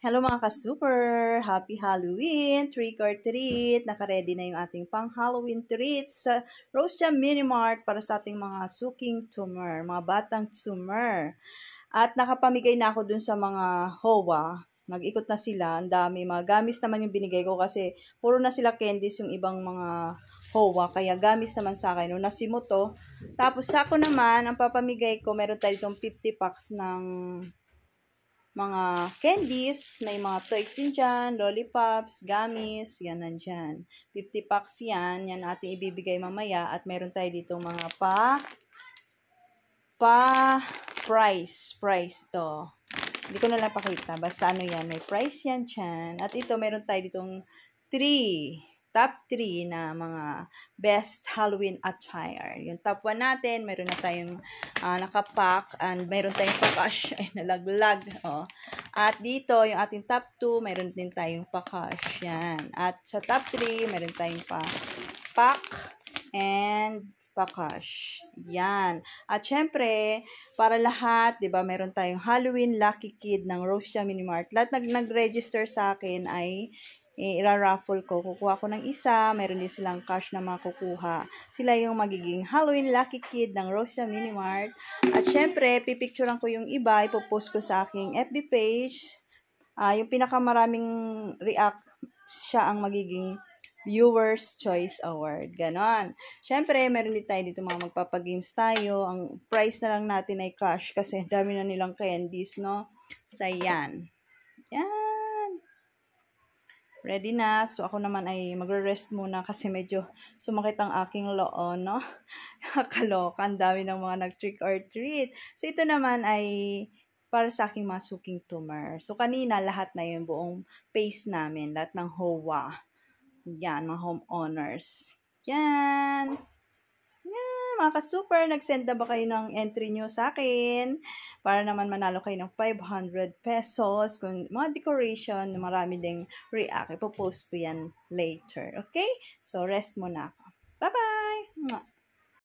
Hello mga ka-super! Happy Halloween! Trick or treat! Naka-ready na yung ating pang-Halloween treats sa Rosia Mini Mart para sa ating mga suking tumor, mga batang tumor. At nakapamigay na ako dun sa mga HOA. Nag-ikot na sila, ang dami. Mga gamis naman yung binigay ko kasi puro na sila candies yung ibang mga HOA. Kaya gamis naman sa akin. Nung nasimo to. Tapos sako naman, ang papamigay ko, meron tayo itong 50 packs ng mga candies, may mga toys din dyan, lollipops, gummies, yan nandyan. 50 packs yan, yan ating ibibigay mamaya at meron tayo dito mga price to. Hindi ko na lang pakita, basta ano yan, may price yan dyan. At ito, meron tayo ditong top 3 na mga best Halloween attire. Yung top 1 natin, meron na tayong nakapack and meron tayong pakash. Ay, nalaglag. Oh. At dito, yung ating top 2, meron din tayong pakash. Yan. At sa top 3, meron tayong pack and pakash. Yan. At syempre, para lahat, 'di ba, meron tayong Halloween Lucky Kid ng Rosia Mini Mart. Lahat nag-register sa akin ay ira-raffle ko. Kukuha ko ng isa, meron din silang cash na makukuha. Sila yung magiging Halloween Lucky Kid ng Rosia Mini Mart. At syempre, pipicturean ko yung iba, ipopost ko sa aking FB page. Yung pinakamaraming react, siya ang magiging Viewers Choice Award. Ganon. Siyempre, meron din tayo dito mga magpapagames tayo. Ang price na lang natin ay cash kasi dami na nilang candies, no? So, yan. Yan. Ready na. So, ako naman ay magre-rest muna kasi medyo sumakit ang aking loo, no? Kaloka. Ang dami ng mga nag-trick or treat. So, ito naman ay para sa aking mga suking tumor. So, kanina lahat na yung buong face namin. Lahat ng HOA. Yan, mga homeowners. Yan. Yan, mga ka-super, nag-send na ba kayo ng entry nyo sa akin? Para naman manalo kayo ng 500 pesos. Kung mga decoration, marami ding react. Ipopost ko yan later. Okay? So, rest muna ako. Bye-bye!